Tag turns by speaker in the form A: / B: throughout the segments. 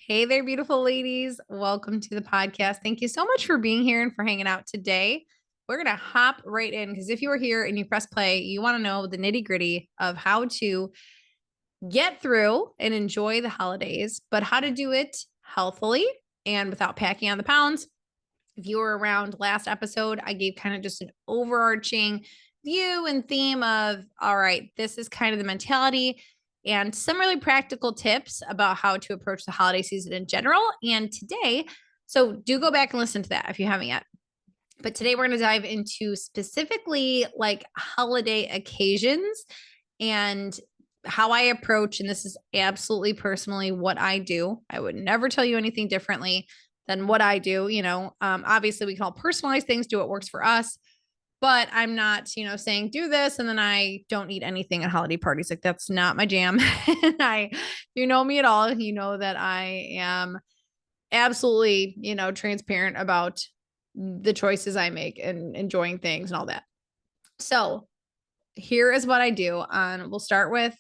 A: Hey there, beautiful ladies. Welcome to the podcast. Thank you so much for being here and for hanging out today. We're going to hop right in because if you are here and you press play, you want to know the nitty gritty of how to get through and enjoy the holidays, but how to do it healthily and without packing on the pounds. If you were around last episode, I gave kind of just an overarching view and theme of, all right, this is kind of the mentality and some really practical tips about how to approach the holiday season in general. And today, so do go back and listen to that if you haven't yet. But today we're going to dive into specifically like holiday occasions and how I approach. And this is absolutely personally what I do. I would never tell you anything differently than what I do. Obviously we can all personalize things, do what works for us. But I'm not, saying do this and then I don't eat anything at holiday parties. Like that's not my jam. And you know me at all. You know that I am absolutely, transparent about the choices I make and enjoying things and all that. So here is what I do. We'll start with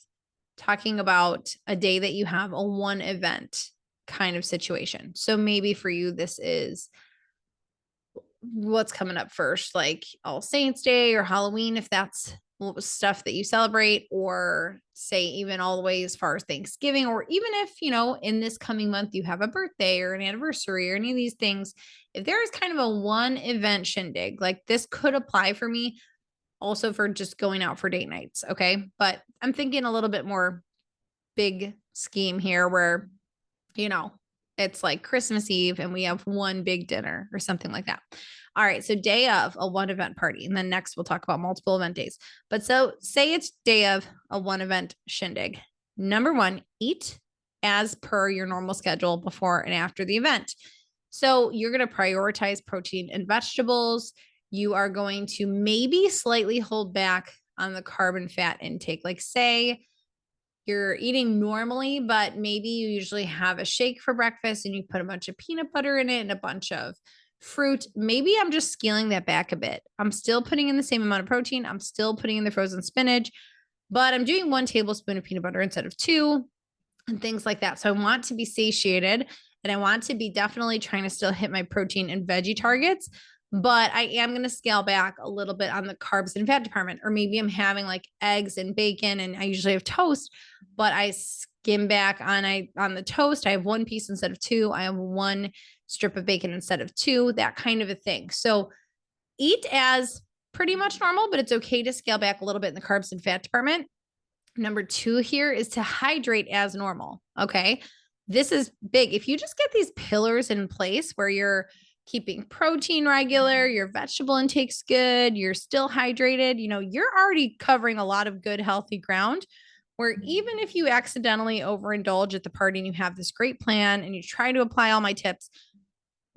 A: talking about a day that you have a one event kind of situation. So maybe for you, this is what's coming up first, like All Saints Day or Halloween, if that's stuff that you celebrate, or say even all the way as far as Thanksgiving, or even if, in this coming month you have a birthday or an anniversary or any of these things, if there is kind of a one event shindig, like this could apply for me also for just going out for date nights. Okay. But I'm thinking a little bit more big scheme here where, it's like Christmas Eve and we have one big dinner or something like that. All right. So day of a one event party. And then next we'll talk about multiple event days. But so say it's day of a one event shindig. Number one, eat as per your normal schedule before and after the event. So you're going to prioritize protein and vegetables. You are going to maybe slightly hold back on the carb and fat intake. Like say you're eating normally, but maybe you usually have a shake for breakfast and you put a bunch of peanut butter in it and a bunch of fruit. Maybe I'm just scaling that back a bit. I'm still putting in the same amount of protein. I'm still putting in the frozen spinach, but I'm doing 1 tablespoon of peanut butter instead of 2 and things like that. So I want to be satiated and I want to be definitely trying to still hit my protein and veggie targets, but I am going to scale back a little bit on the carbs and fat department. Or maybe I'm having like eggs and bacon and I usually have toast, but I skim back on the toast. I have 1 piece instead of 2. I have 1 strip of bacon instead of 2, that kind of a thing. So eat as pretty much normal, but it's okay to scale back a little bit in the carbs and fat department. Number 2 here is to hydrate as normal. Okay. This is big. If you just get these pillars in place where you're keeping protein regular, your vegetable intake's good, you're still hydrated, you're already covering a lot of good, healthy ground. Where even if you accidentally overindulge at the party and you have this great plan and you try to apply all my tips,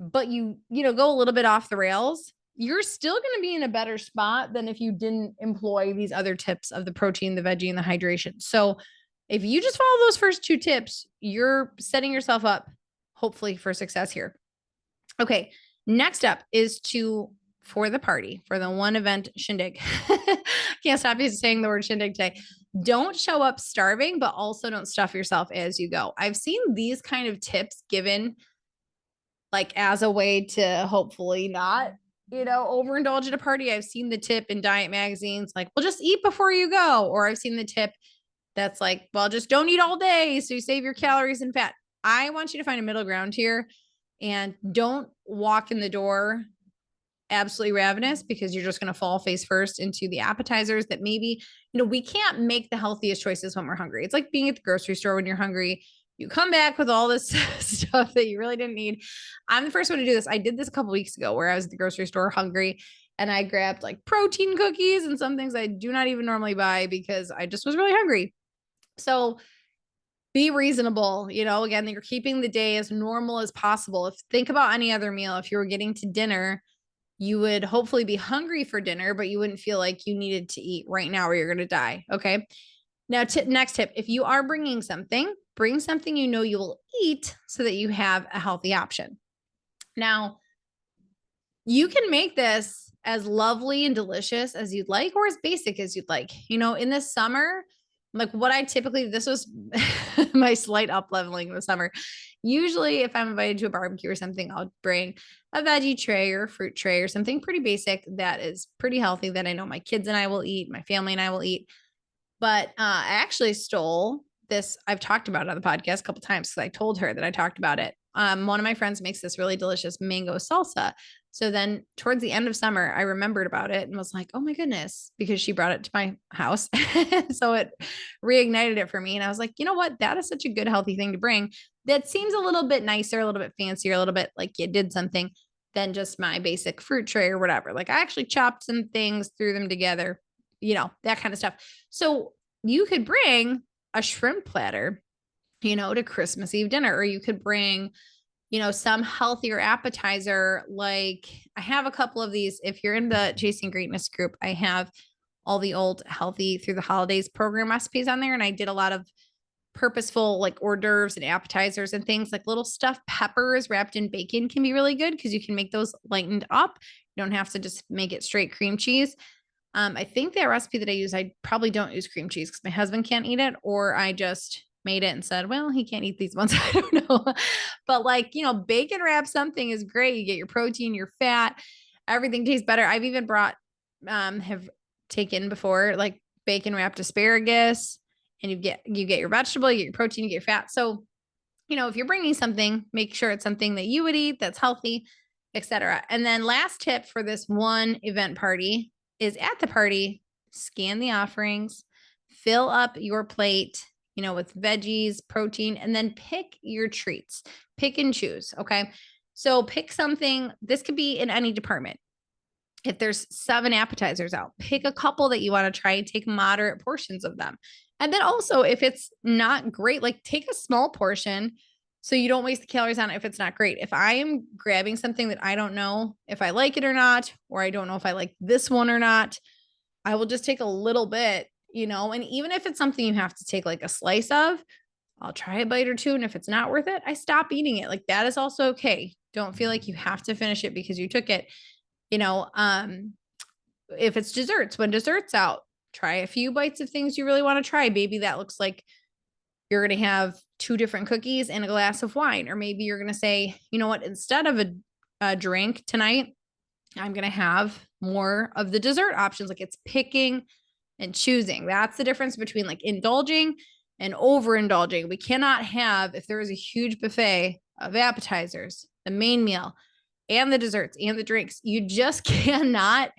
A: but you go a little bit off the rails, you're still going to be in a better spot than if you didn't employ these other tips of the protein, the veggie, and the hydration. So if you just follow those first 2 tips, you're setting yourself up hopefully for success here. Okay. Next up is for the party, for the one event shindig. Can't stop you saying the word shindig today. Don't show up starving, but also don't stuff yourself as you go. I've seen these kind of tips given like as a way to hopefully not, overindulge at a party. I've seen the tip in diet magazines, like, well, just eat before you go. Or I've seen the tip that's like, well, just don't eat all day. So you save your calories and fat. I want you to find a middle ground here and don't walk in the door absolutely ravenous because you're just going to fall face first into the appetizers that maybe, we can't make the healthiest choices when we're hungry. It's like being at the grocery store when you're hungry. You come back with all this stuff that you really didn't need. I'm the first one to do this. I did this a couple weeks ago where I was at the grocery store hungry and I grabbed like protein cookies and some things I do not even normally buy because I just was really hungry. So be reasonable, again, you're keeping the day as normal as possible. If think about any other meal, if you were getting to dinner, you would hopefully be hungry for dinner, but you wouldn't feel like you needed to eat right now or you're going to die. Okay. Now, next tip, if you are bringing something, bring something you will eat so that you have a healthy option. Now, you can make this as lovely and delicious as you'd like or as basic as you'd like. In the summer, like what I typically, this was my slight up leveling in the summer, Usually if I'm invited to a barbecue or something, I'll bring a veggie tray or a fruit tray or something pretty basic that is pretty healthy that I know my kids and I will eat, my family and I will eat. But I actually stole this. I've talked about it on the podcast a couple times because I told her that I talked about it. One of my friends makes this really delicious mango salsa. So then towards the end of summer, I remembered about it and was like, oh my goodness, because she brought it to my house. So it reignited it for me. And I was like, you know what? That is such a good, healthy thing to bring. That seems a little bit nicer, a little bit fancier, a little bit like you did something than just my basic fruit tray or whatever. Like I actually chopped some things, threw them together, that kind of stuff. So you could bring a shrimp platter, to Christmas Eve dinner, or you could bring, some healthier appetizer. Like I have a couple of these. If you're in the Chasing Greatness group, I have all the old healthy through the holidays program recipes on there. And I did a lot of purposeful like hors d'oeuvres and appetizers and things like little stuffed peppers wrapped in bacon can be really good because you can make those lightened up. You don't have to just make it straight cream cheese. I think that recipe that I use, I probably don't use cream cheese because my husband can't eat it, or I just made it and said, well, he can't eat these ones. I don't know. But like, bacon wrap something is great. You get your protein, your fat, everything tastes better. I've even have taken before like bacon wrapped asparagus, and you get your vegetable, you get your protein, you get your fat. So, if you're bringing something, make sure it's something that you would eat that's healthy, etc. And then last tip for this one event party is at the party, scan the offerings, fill up your plate, with veggies, protein, and then pick your treats. Pick and choose. Okay. So pick something. This could be in any department. If there's 7 appetizers out, pick a couple that you want to try and take moderate portions of them. And then also, if it's not great, like take a small portion so you don't waste the calories on it if it's not great. If I am grabbing something that I don't know if I like it or not, or I don't know if I like this one or not, I will just take a little bit, and even if it's something you have to take like a slice of, I'll try a bite or two. And if it's not worth it, I stop eating it. Like that is also okay. Don't feel like you have to finish it because you took it. If it's desserts, when desserts out, try a few bites of things you really want to try. Maybe that looks like you're going to have 2 different cookies and a glass of wine. Or maybe you're going to say, you know what, instead of a drink tonight, I'm going to have more of the dessert options. Like it's picking and choosing. That's the difference between like indulging and overindulging. We cannot have, if there is a huge buffet of appetizers, the main meal, and the desserts and the drinks, you just cannot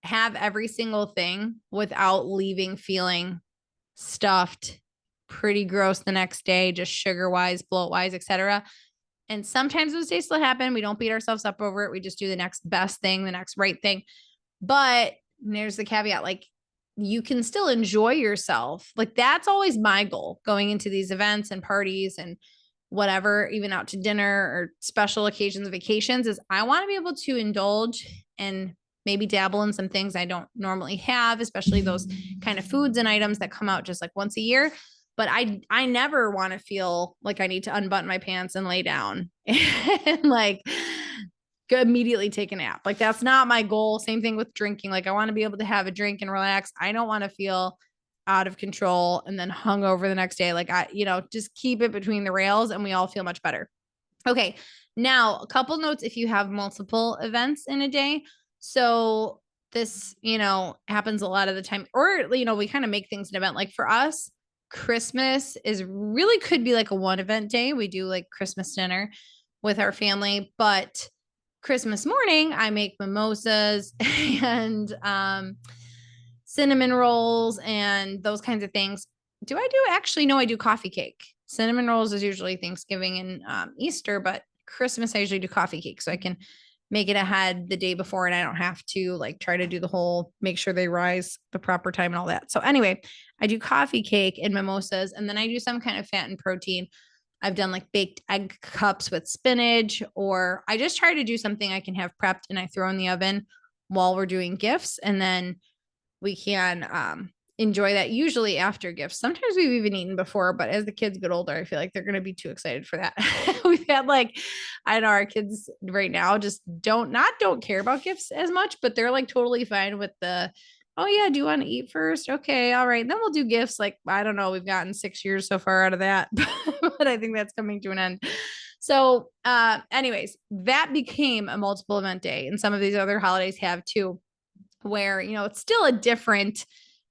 A: have every single thing without leaving feeling stuffed, pretty gross the next day, just sugar wise, bloat wise, etc. And sometimes those days still happen. We don't beat ourselves up over it. We just do the next best thing, the next right thing. But there's the caveat, like you can still enjoy yourself. Like that's always my goal going into these events and parties and whatever, even out to dinner or special occasions, vacations, is I want to be able to indulge and maybe dabble in some things I don't normally have, especially those kind of foods and items that come out just like once a year. But I never want to feel like I need to unbutton my pants and lay down and like go immediately take a nap. Like that's not my goal. Same thing with drinking. Like I want to be able to have a drink and relax. I don't want to feel out of control and then hung over the next day. Like just keep it between the rails and we all feel much better. Okay. Now a couple notes if you have multiple events in a day. So this, happens a lot of the time, or, we kind of make things an event. Like for us, Christmas could be like a one event day. We do like Christmas dinner with our family, but Christmas morning, I make mimosas and, cinnamon rolls and those kinds of things. I do coffee cake. Cinnamon rolls is usually Thanksgiving and Easter, but Christmas I usually do coffee cake so I can make it ahead the day before and I don't have to like try to do the whole make sure they rise the proper time and all that. So anyway, I do coffee cake and mimosas, and then I do some kind of fat and protein. I've done like baked egg cups with spinach, or I just try to do something I can have prepped and I throw in the oven while we're doing gifts, and then we can enjoy that usually after gifts. Sometimes we've even eaten before, but as the kids get older, I feel like they're going to be too excited for that. We've had I know our kids right now just don't care about gifts as much, but they're like totally fine with oh yeah, do you want to eat first? Okay. All right. Then we'll do gifts. Like, I don't know. We've gotten 6 years so far out of that, but but I think that's coming to an end. So, anyways, that became a multiple event day. And some of these other holidays have too, where, it's still a different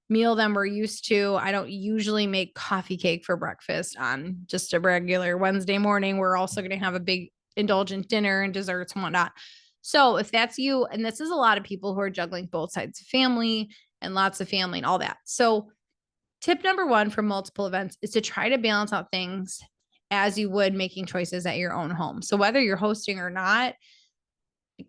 A: meal than we're used to. I don't usually make coffee cake for breakfast on just a regular Wednesday morning. We're also going to have a big indulgent dinner and desserts and whatnot. So if that's you, and this is a lot of people who are juggling both sides of family and lots of family and all that. So tip number one for multiple events is to try to balance out things as you would making choices at your own home. So whether you're hosting or not,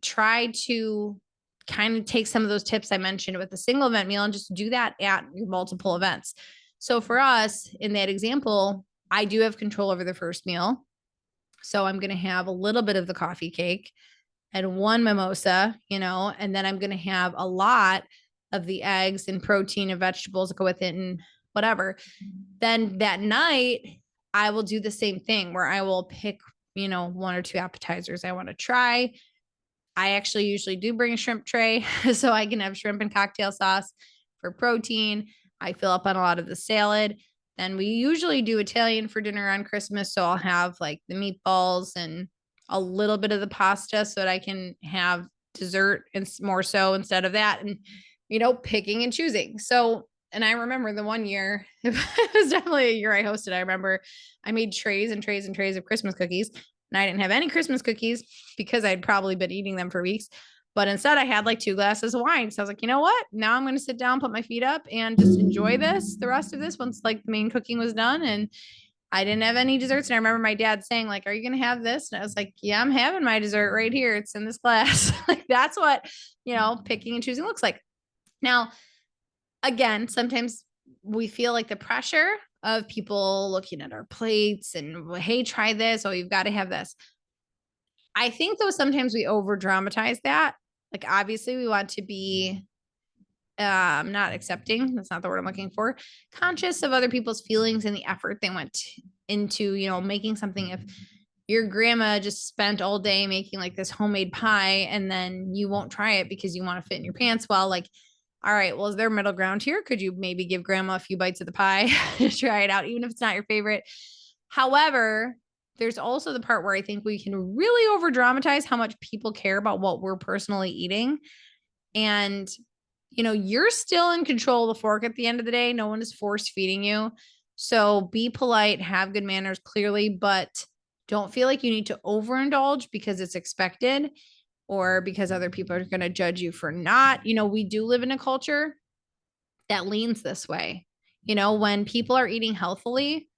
A: try to kind of take some of those tips I mentioned with the single event meal and just do that at your multiple events. So for us in that example, I do have control over the first meal. So I'm going to have a little bit of the coffee cake and one mimosa, and then I'm going to have a lot of the eggs and protein and vegetables that go with it and whatever. Then that night, I will do the same thing where I will pick, one or two appetizers I want to try. I actually usually do bring a shrimp tray so I can have shrimp and cocktail sauce for protein. I fill up on a lot of the salad. Then we usually do Italian for dinner on Christmas. So I'll have like the meatballs and a little bit of the pasta so that I can have dessert and more so instead of that. And, picking and choosing. So, and I remember the one year, it was definitely a year I hosted. I remember I made trays and trays and trays of Christmas cookies. And I didn't have any Christmas cookies because I'd probably been eating them for weeks. But instead, I had like 2 glasses of wine. So I was like, you know what? Now I'm going to sit down, put my feet up, and just enjoy the rest of this once like the main cooking was done. And I didn't have any desserts. And I remember my dad saying, like, are you going to have this? And I was like, yeah, I'm having my dessert right here. It's in this glass. Like, that's what, picking and choosing looks like. Now, again, sometimes we feel like the pressure of people looking at our plates and, hey, try this. Oh, you've got to have this. I think though, sometimes we over dramatize that. Like, obviously we want to be, not accepting. That's not the word I'm looking for. Conscious of other people's feelings and the effort they went into, making something. If your grandma just spent all day making like this homemade pie and then you won't try it because you want to fit in your pants, well, like, all right, well, is there middle ground here? Could you maybe give grandma a few bites of the pie to try it out, even if it's not your favorite? However, there's also the part where I think we can really over dramatize how much people care about what we're personally eating. And, you're still in control of the fork at the end of the day. No one is force feeding you. So be polite, have good manners clearly, but don't feel like you need to overindulge because it's expected or because other people are going to judge you for not. We do live in a culture that leans this way. When people are eating healthily,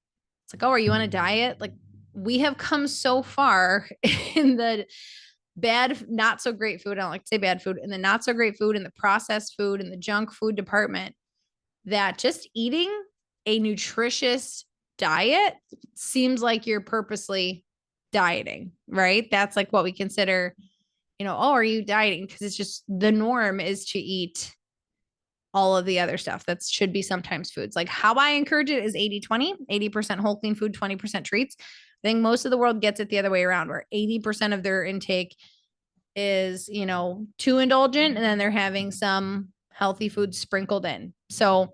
A: it's like, oh, are you on a diet? Like, we have come so far in the bad, not so great food. I don't like to say bad food, in the not so great food, in the processed food, in the junk food department, that just eating a nutritious diet seems like you're purposely dieting, right? That's like what we consider, oh, are you dieting? Because it's just the norm is to eat all of the other stuff that should be sometimes foods. Like, how I encourage it is 80-20, 80% whole clean food, 20% treats. I think most of the world gets it the other way around, where 80% of their intake is, too indulgent, and then they're having some healthy food sprinkled in. So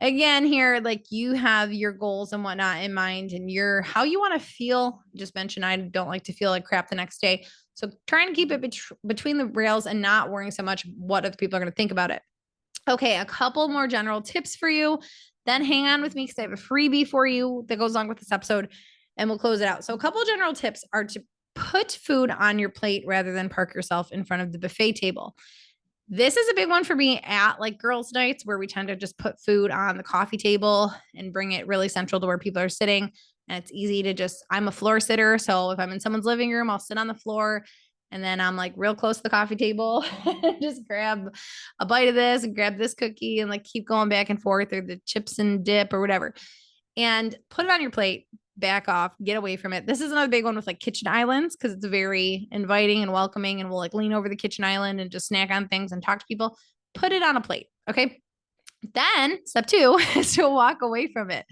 A: again, here, like, you have your goals and whatnot in mind and how you want to feel. Just mentioned, I don't like to feel like crap the next day. So trying to keep it between the rails and not worrying so much what other people are going to think about it. Okay, a couple more general tips for you. Then hang on with me because I have a freebie for you that goes along with this episode and we'll close it out. So a couple general tips are to put food on your plate rather than park yourself in front of the buffet table. This is a big one for me at like girls' nights where we tend to just put food on the coffee table and bring it really central to where people are sitting. And it's easy to I'm a floor sitter. So if I'm in someone's living room, I'll sit on the floor and then I'm like real close to the coffee table, just grab a bite of this and grab this cookie and like keep going back and forth, or the chips and dip or whatever, and put it on your plate. Back off, get away from it. This is another big one with like kitchen islands because it's very inviting and welcoming, and we'll like lean over the kitchen island and just snack on things and talk to people. Put it on a plate. Okay. Then step 2 is to walk away from it.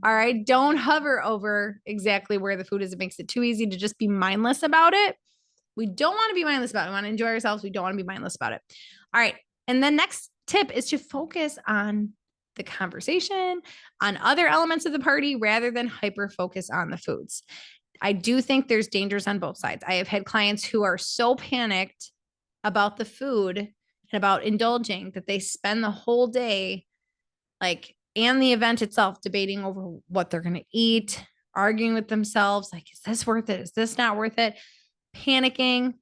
A: All right. Don't hover over exactly where the food is. It makes it too easy to just be mindless about it. We don't want to be mindless about it. We want to enjoy ourselves. We don't want to be mindless about it. All right. And then next tip is to focus on the conversation on other elements of the party rather than hyper focus on the foods. I do think there's dangers on both sides. I have had clients who are so panicked about the food and about indulging that they spend the whole day and the event itself debating over what they're going to eat, arguing with themselves, like, is this worth it? Is this not worth it? Panicking.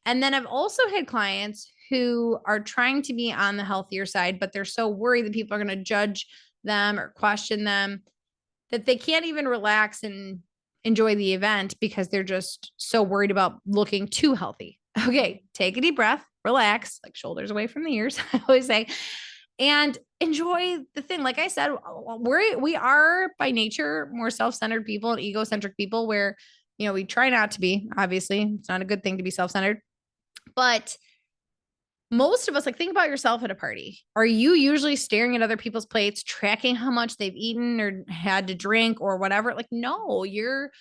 A: And then I've also had clients who are trying to be on the healthier side, but they're so worried that people are going to judge them or question them that they can't even relax and enjoy the event because they're just so worried about looking too healthy. Okay, take a deep breath, relax, like shoulders away from the ears, I always say, and enjoy the thing. Like I said, we are by nature more self-centered people and egocentric people where, we try not to be. Obviously, it's not a good thing to be self-centered, but most of us, think about yourself at a party. Are you usually staring at other people's plates, tracking how much they've eaten or had to drink or whatever? No, you're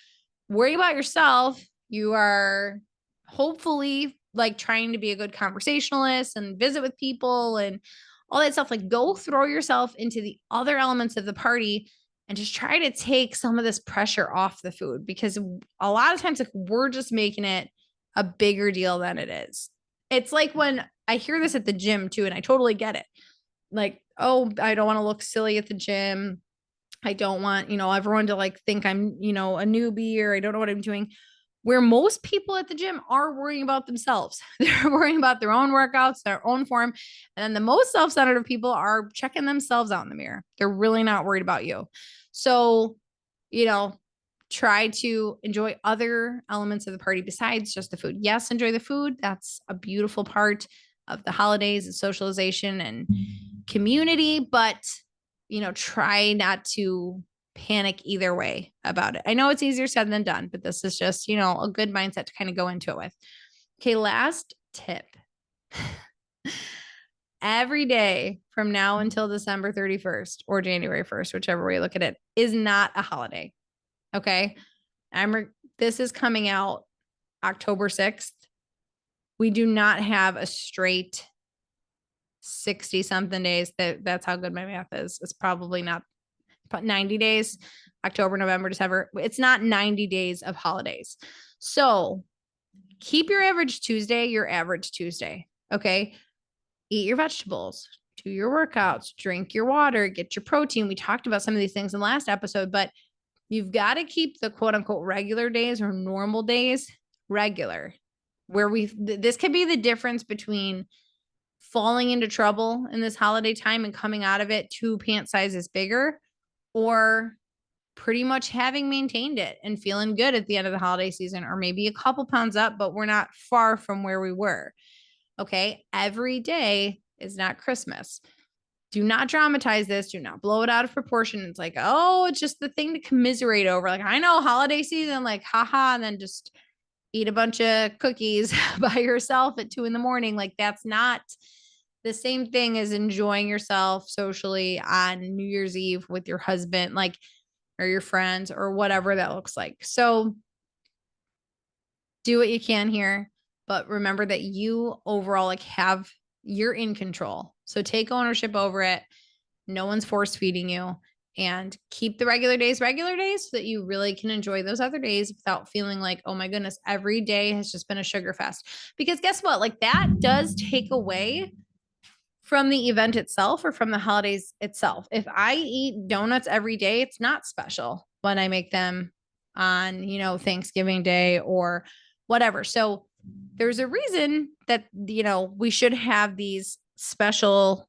A: worrying about yourself. You are hopefully trying to be a good conversationalist and visit with people and all that stuff. Go throw yourself into the other elements of the party and just try to take some of this pressure off the food, because a lot of times we're just making it a bigger deal than it is. It's like when I hear this at the gym too, and I totally get it. Oh, I don't want to look silly at the gym. I don't want, everyone to think I'm, a newbie or I don't know what I'm doing. Where most people at the gym are worrying about themselves. They're worrying about their own workouts, their own form. And then the most self-centered of people are checking themselves out in the mirror. They're really not worried about you. So, try to enjoy other elements of the party besides just the food. Yes, enjoy the food. That's a beautiful part of the holidays and socialization and community, but try not to panic either way about it. I know it's easier said than done, but this is just, a good mindset to kind of go into it with. Okay, last tip. Every day from now until December 31st or January 1st, whichever way you look at it, is not a holiday. Okay. This is coming out October 6th. We do not have a straight 60 something days. That's how good my math is. It's probably not 90 days, October, November, December. It's not 90 days of holidays. So keep your average Tuesday. Okay. Eat your vegetables, do your workouts, drink your water, get your protein. We talked about some of these things in the last episode, but you've got to keep the quote unquote regular days or normal days regular, where this could be the difference between falling into trouble in this holiday time and coming out of it 2 pant sizes bigger, or pretty much having maintained it and feeling good at the end of the holiday season, or maybe a couple pounds up, but we're not far from where we were. Okay. Every day is not Christmas. Do not dramatize this. Do not blow it out of proportion. It's it's just the thing to commiserate over. I know holiday season, haha, and then just eat a bunch of cookies by yourself at 2 a.m. That's not the same thing as enjoying yourself socially on New Year's Eve with your husband, or your friends or whatever that looks like. So do what you can here, but remember that you overall you're in control. So take ownership over it. No one's force feeding you, and keep the regular days so that you really can enjoy those other days without feeling like, oh my goodness, every day has just been a sugar fest. Because guess what? That does take away from the event itself or from the holidays itself. If I eat donuts every day, it's not special when I make them on, Thanksgiving Day or whatever. So there's a reason that, we should have these special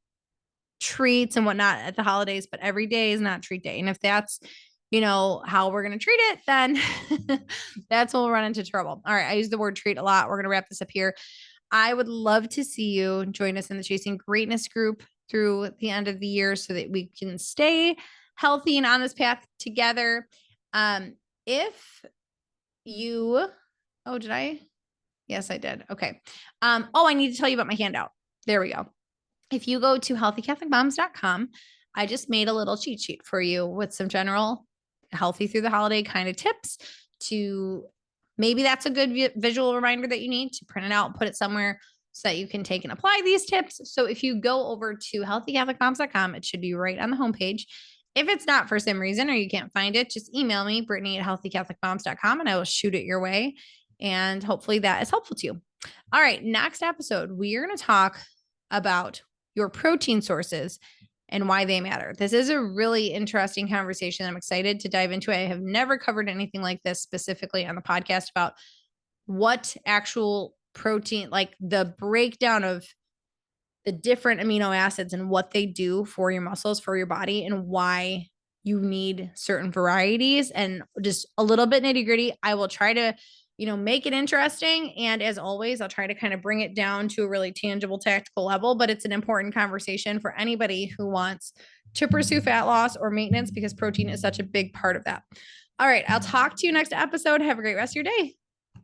A: treats and whatnot at the holidays, but every day is not treat day. And if that's, how we're going to treat it, then that's when we'll run into trouble. All right. I use the word treat a lot. We're going to wrap this up here. I would love to see you join us in the Chasing Greatness group through the end of the year so that we can stay healthy and on this path together. If you, did I? Yes, I did. Okay. I need to tell you about my handout. There we go. If you go to healthycatholicmoms.com, I just made a little cheat sheet for you with some general healthy through the holiday kind of tips maybe that's a good visual reminder that you need to print it out, put it somewhere so that you can take and apply these tips. So if you go over to healthycatholicmoms.com, it should be right on the homepage. If it's not for some reason or you can't find it, just email me, Brittany@healthycatholicmoms.com, and I will shoot it your way. And hopefully that is helpful to you. All right, next episode, we are going to talk about your protein sources and why they matter. This is a really interesting conversation. I'm excited to dive into it. I have never covered anything like this specifically on the podcast about what actual protein, like the breakdown of the different amino acids and what they do for your muscles, for your body, and why you need certain varieties, and just a little bit nitty gritty. I will try to, make it interesting. And as always, I'll try to kind of bring it down to a really tangible, tactical level, but it's an important conversation for anybody who wants to pursue fat loss or maintenance, because protein is such a big part of that. All right. I'll talk to you next episode. Have a great rest of your day.